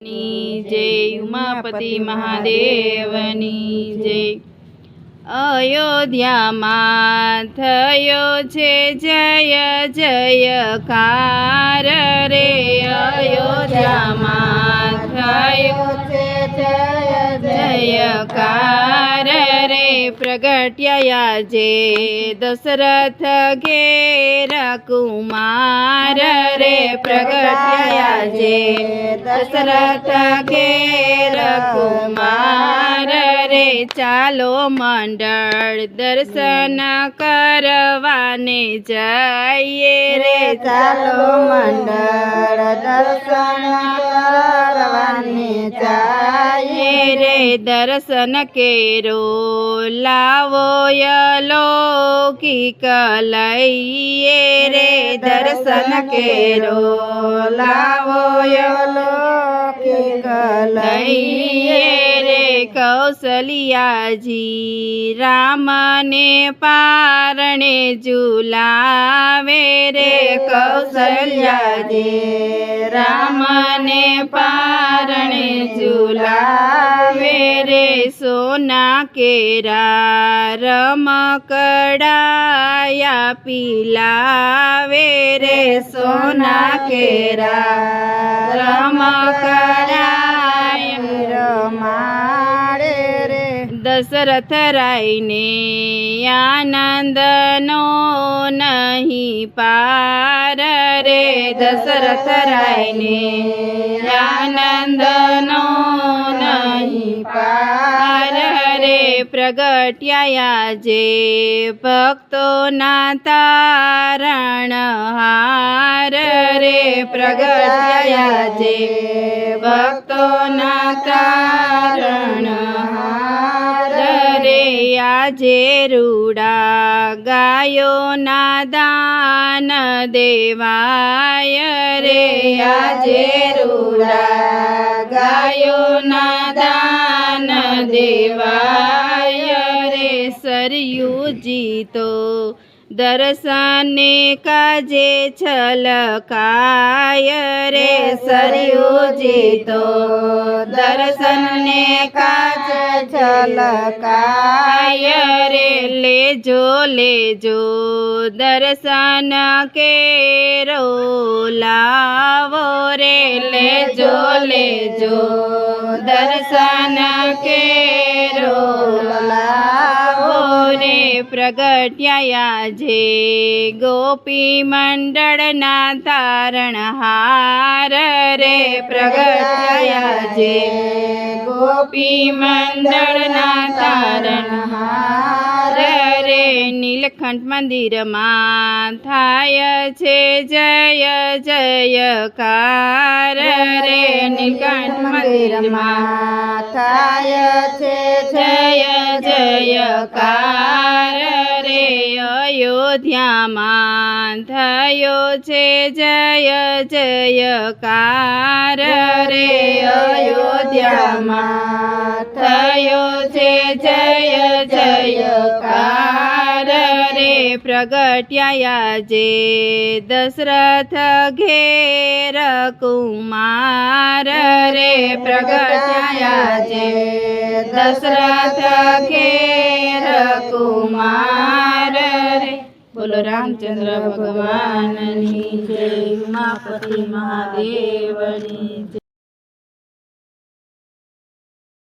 जय उमापति महादेवनी जय। अयोध्या में थयो छे जय जयकार रे। अयोध्या में थयो छे जय जयकार रे। प्रगट्या जे दशरथ घेर कुमार रे। प्रगट्या जे दशरथ घेर कुमार रे। चालो मंडळ दर्शन करवाने जाइए रे। चालो मंडळ दर्शन करवाने जाइए रे। दर्शन केरो लावो अलौकिक लइए रे। दर्शन केरो लावो अलौकिक लइए रे। कौशल्या जी राम ने पारणे झूलावे रे। कौशल्या जी राम ने पारणे झूलावे रे। सोना केरा रमकड़ाया पिलावे रे। सोना केरा रमकड़ाया रमाड़े रे। दशरथ राय ने आनंद नो नहीं पार रे। दशरथ राय ने आनंद नो नहीं पार रे। प्रगट्या जे भक्तो ना तारणहार रे। प्रगट्या जे भक्तो ना तारणहार रे। आजे रूड़ा गायो ना दान देवाय रे। आजे रूड़ा गायो ना दान देवाय रे। सरयू जी तो दर्शने काजे छलकाय रे। सरयू जी तो दर्शने काजे छलकाय रे। लेजो लेजो दर्शन केरो लावो रे। लेजो लेजो दर्शन केरो लावो रे। प्रगट्या जे गोपी मंडल ना तारणहार रे। प्रगट्या जे गोपी मंडल ना तारणहार रे। नीलकंठ मंदिर में थाय छे जय जयकार रे। नीलकंठ मंदिर में थाय छे जय जयकार रे। अयोध्या में थयो छे जय जयकार रे। अयोध्या में थयो छे जय जयकार रे। प्रगट्या जे दशरथ घेर कुमार रे। प्रगट्या जे दशरथ घेर कुमार रे। बोलो रामचंद्र भगवान की जय। उमापति महादेवनी जय।